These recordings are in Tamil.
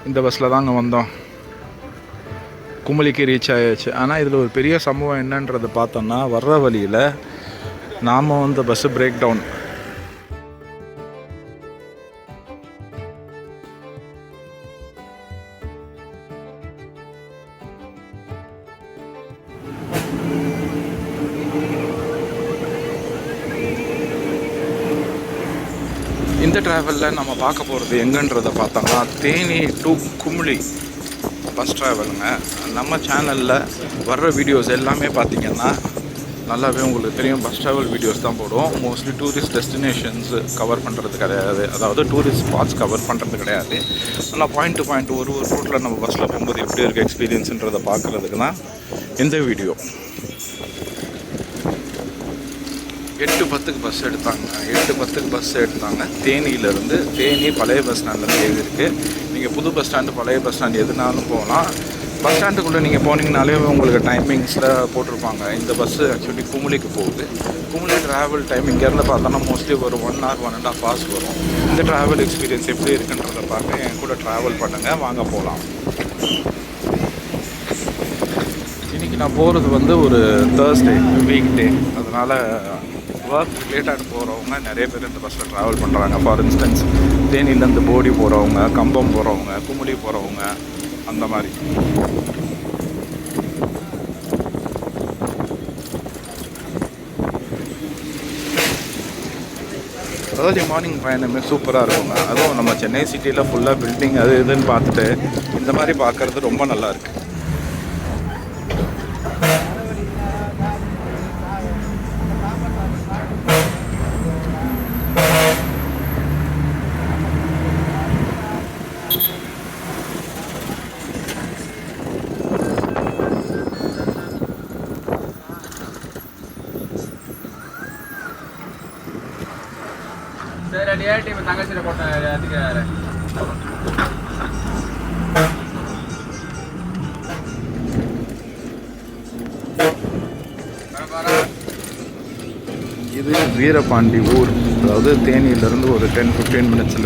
இந்த பஸ்ஸில் தாங்க வந்தோம். குமுளிக்கு ரீச் ஆயாச்சு. ஆனால் இதில் ஒரு பெரிய சம்பவம் என்னன்றது பார்த்தோன்னா, வர்ற வழியில் நாம் வந்து பஸ்ஸு பிரேக் டவுன். இந்த ட்ராவலில் நம்ம பார்க்க போகிறது எங்கன்றதை பார்த்தோம்னா, தேனி டு குமுளி பஸ் ட்ராவலுங்க. நம்ம சேனலில் வர்ற வீடியோஸ் எல்லாமே பார்த்திங்கன்னா நல்லாவே உங்களுக்கு தெரியும், பஸ் ட்ராவல் வீடியோஸ் தான் போடுவோம். மோஸ்ட்லி டூரிஸ்ட் டெஸ்டினேஷன்ஸ் கவர் பண்ணுறது கிடையாது, அதாவது டூரிஸ்ட் ஸ்பாட்ஸ் கவர் பண்ணுறது கிடையாது. ஆனால் பாயிண்ட் டு பாயிண்ட் ஒரு ரூட்டில் நம்ம பஸ்ஸில் போகும்போது எப்படி இருக்குது எக்ஸ்பீரியன்ஸுன்றதை பார்க்குறதுக்கு தான் இந்த வீடியோ. 8:10 பஸ் எடுத்தாங்க. 8:10 பஸ் எடுத்தாங்க. தேனியிலேருந்து, தேனி பழைய பஸ் ஸ்டாண்டில் ஏறி இருக்குது. நீங்கள் புது பஸ் ஸ்டாண்டு பழைய பஸ் ஸ்டாண்டு எதுனாலும் போகலாம். பஸ் ஸ்டாண்டுக்குள்ளே நீங்கள் போனீங்கனாலே உங்களுக்கு டைமிங்ஸில் போட்டிருப்பாங்க. இந்த பஸ்ஸு ஆக்சுவலி குமுளிக்கு போகுது. குமுளி ட்ராவல் டைம் இங்கேருந்து பார்த்தோன்னா மோஸ்ட்லி ஒரு 1 hour 1.5 hours வரும். இந்த ட்ராவல் எக்ஸ்பீரியன்ஸ் எப்படி இருக்குன்றதை பார்க்க என் கூட ட்ராவல் பண்ணுங்கள், வாங்க போகலாம். இன்றைக்கி நான் போகிறது வந்து ஒரு தேர்ஸ்டே வீக் டே, அதனால் ஒர்க் ரிலேட்டட் போகிறவங்க நிறைய பேர் இந்த பஸ்ஸில் ட்ராவல் பண்ணுறாங்க. ஃபார் இன்ஸ்டன்ஸ் தேனியிலேருந்து போடி போகிறவங்க, கம்பம் போகிறவங்க, குமுளி போகிறவங்க, அந்த மாதிரி. ஏர்லி மார்னிங் பயணமே சூப்பராக இருக்குங்க. அதுவும் நம்ம சென்னை சிட்டியில் ஃபுல்லாக பில்டிங் அது இதுன்னு பார்த்துட்டு இந்த மாதிரி பார்க்குறது ரொம்ப நல்லாயிருக்கு. இது வீரபாண்டி ஊர், அதாவது தேனியிலேருந்து ஒரு 10-15 minutes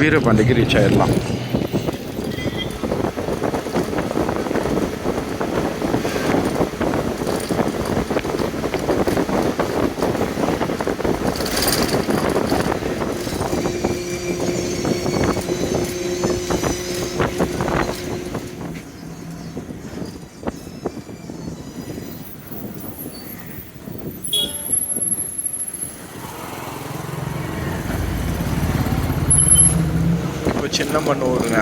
வீரபாண்டிக்கு ரீச் ஆயிடலாம். சின்னமனூருங்க,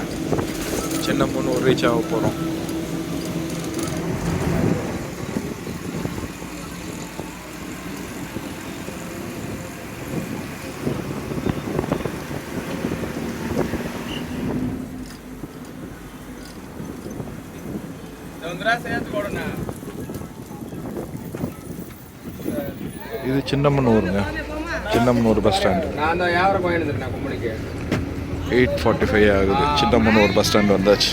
சின்னமனூர் ரீச் ஆக போகிறோம். இது சின்னமனூருங்க, சின்னமனூர் பஸ் ஸ்டாண்டு. 8:45 ஆகுது. சின்னமனூர் பஸ் ஸ்டாண்ட் வந்தாச்சு.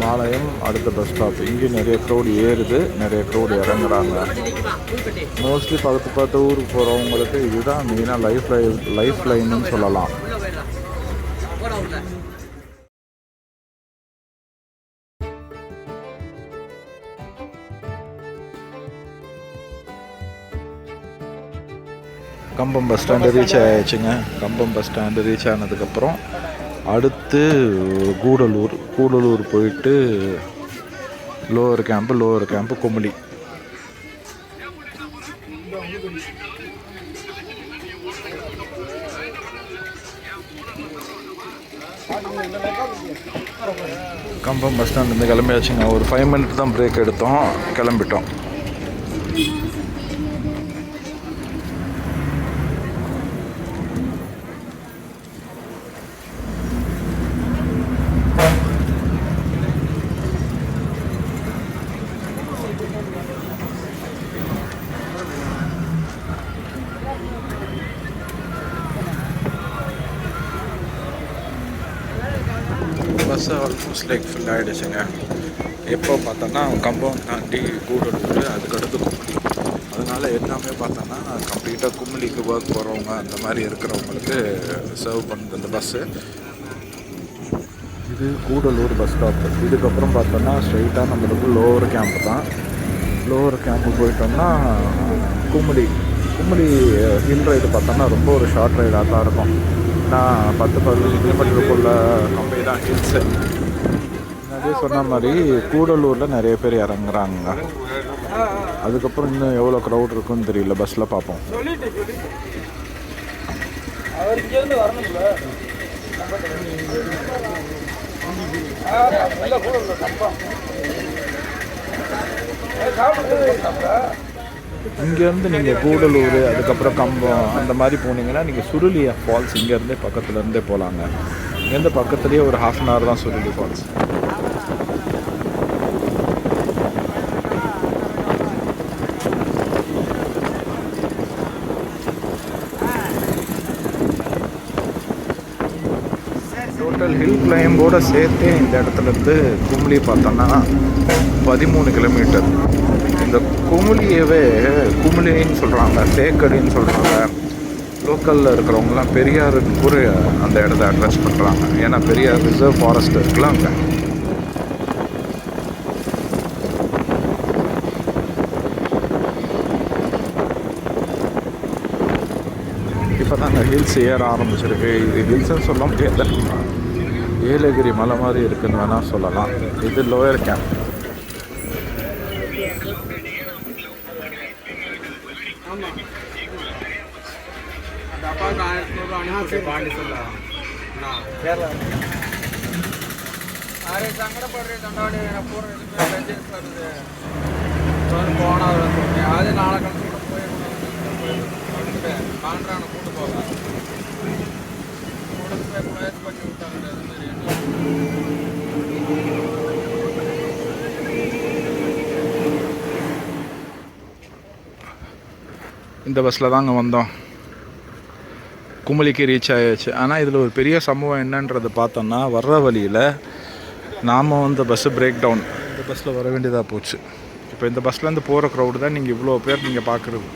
பாளையம் அடுத்த பஸ் ஸ்டாப். இங்கே நிறைய க்ரௌட் ஏறுது, நிறைய க்ரௌட் இறங்குறாங்க. மோஸ்ட்லி பக்கத்து ஊருக்கு போகிறவங்களுக்கு இதுதான் மெயினாக லைஃப் லைன்னு சொல்லலாம். கம்பம் பஸ் ஸ்டாண்டு ரீச் ஆகிடுச்சுங்க. கம்பம் பஸ் ஸ்டாண்டு ரீச் ஆனதுக்கப்புறம் அடுத்து கூடலூர் போயிட்டு lower camp Kumily. Cumbum bus ஸ்டாண்ட்லேருந்து கிளம்பியாச்சுங்க. ஒரு 5 மினிட் தான் பிரேக் எடுத்தோம், கிளம்பிட்டோம். பஸ் ஆல்மோஸ்ட் லைக் ஃபுல் ஆகிடுச்சுங்க. எப்போ பார்த்தோன்னா கம்பம் தாண்டி கூடலூர், அதுக்கடுத்து கும்ளி. அதனால் எல்லாமே பார்த்தோன்னா கம்ப்ளீட்டாக கும்ளிக்கு ஒர்க் போகிறவங்க அந்த மாதிரி இருக்கிறவங்களுக்கு சர்வ் பண்ணுது இந்த பஸ்ஸு. இது கூடலூர் பஸ் ஸ்டாப்பு. இதுக்கப்புறம் பார்த்தோன்னா ஸ்ட்ரைட்டாக நம்மளுக்கு லோவர் கேம்ப் தான். லோவர் கேம்ப்பு போயிட்டோம்னா கும்ளி ஹில் ரைடு பார்த்தோன்னா ரொம்ப ஒரு ஷார்ட் ரைடாக தான் இருக்கும். நான் 10-15 கிலோமீட்டருக்குள்ள கம்பெனி தான் ஹில்ஸு. அதே சொன்ன மாதிரி கூடலூரில் நிறைய பேர் இறங்குறாங்க. அதுக்கப்புறம் இன்னும் எவ்வளோ க்ரௌட் இருக்குன்னு தெரியல, பஸ்ஸில் பார்ப்போம். இங்கேருந்து நீங்கள் கூடலூர், அதுக்கப்புறம் கம்பம் அந்த மாதிரி போனீங்கன்னா நீங்கள் சுருளி ஃபால்ஸ் இங்கேருந்தே பக்கத்துலேருந்தே போகலாங்க. இங்கேருந்து பக்கத்துலேயே ஒரு 1/2 hour தான் சுருளி ஃபால்ஸ். டோட்டல் ஹில் கிளைம்போடு சேர்த்தே இந்த இடத்துலேருந்து கும்ளி பார்த்தோன்னா 13 கிலோமீட்டர். இந்த கும்ளியவே கும்ளின்னு சொல்கிறாங்க, தேக்கடின்னு சொல்கிறாங்க. லோக்கலில் இருக்கிறவங்களாம் பெரியாருக்கு கூட அந்த இடத்த அட்ரஸ் பண்ணுறாங்க. ஏன்னா பெரியார் ரிசர்வ் ஃபாரஸ்ட் இருக்குல்ல அங்கே. இப்போ தாங்க ஹில்ஸ் ஏற ஆரம்பிச்சிருக்கு. இது ஹில்ஸ்ன்னு சொல்ல முடியாது, ஏலகிரி மலை மாதிரி இருக்குதுன்னு வேணால் சொல்லலாம். இது லோயர் கேம்ப். இந்த பஸ்ஸில் தாங்க வந்தோம், கும்ளிக்கு ரீச் ஆயாச்சு. ஆனால் இதில் ஒரு பெரிய சம்பவம் என்னன்றது பார்த்தோன்னா, வர்ற வழியில் நாம் வந்து பஸ்ஸு பிரேக் டவுன். இந்த பஸ்ஸில் வர வேண்டியதாக போச்சு. இப்போ இந்த பஸ்லேருந்து போகிற க்ரௌடு தான் நீங்கள் இவ்வளோ பேர் நீங்கள் பார்க்குறது.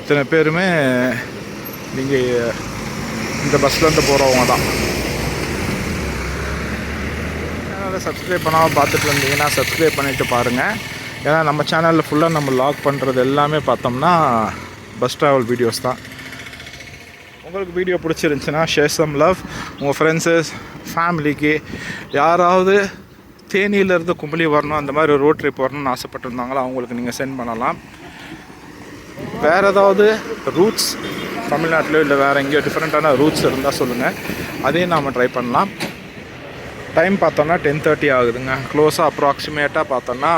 இத்தனை பேருமே நீங்கள் இந்த பஸ்லேருந்து போகிறவங்க தான். அதனால் சப்ஸ்கிரைப் பண்ணாமல் பார்த்துட்டு இருந்தீங்கன்னா சப்ஸ்கிரைப் பண்ணிவிட்டு பாருங்கள். ஏன்னா நம்ம சேனலில் ஃபுல்லாக நம்ம லாக் பண்ணுறது எல்லாமே பார்த்தோம்னா பஸ் ட்ராவல் வீடியோஸ் தான். உங்களுக்கு வீடியோ பிடிச்சிருந்துச்சுன்னா ஷேர் சம் லவ். உங்கள் ஃப்ரெண்ட்ஸு ஃபேமிலிக்கு யாராவது தேனியிலேருந்து கும்ளி வரணும், அந்த மாதிரி ஒரு ரோட் ட்ரிப் வரணும்னு ஆசைப்பட்டிருந்தாங்களோ அவங்களுக்கு நீங்கள் சென்ட் பண்ணலாம். வேறு ஏதாவது ரூட்ஸ் தமிழ்நாட்டிலோ இல்லை வேறு எங்கேயோ டிஃப்ரெண்ட்டான ரூட்ஸ் இருந்தால் சொல்லுங்கள், அதையும் நாம் ட்ரை பண்ணலாம். டைம் பார்த்தோன்னா 10:30 ஆகுதுங்க. க்ளோஸாக அப்ராக்சிமேட்டாக பார்த்தோன்னா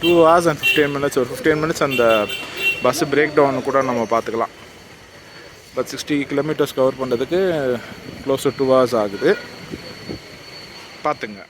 2 hours and 15 minutes. ஒரு 15 minutes அந்த பஸ்ஸு பிரேக் டவுன் கூட நம்ம பார்த்துக்கலாம். பட் 60 kilometers கவர் பண்ணுறதுக்கு க்ளோஸ் டு 2 hours ஆகுது. பார்த்துங்க.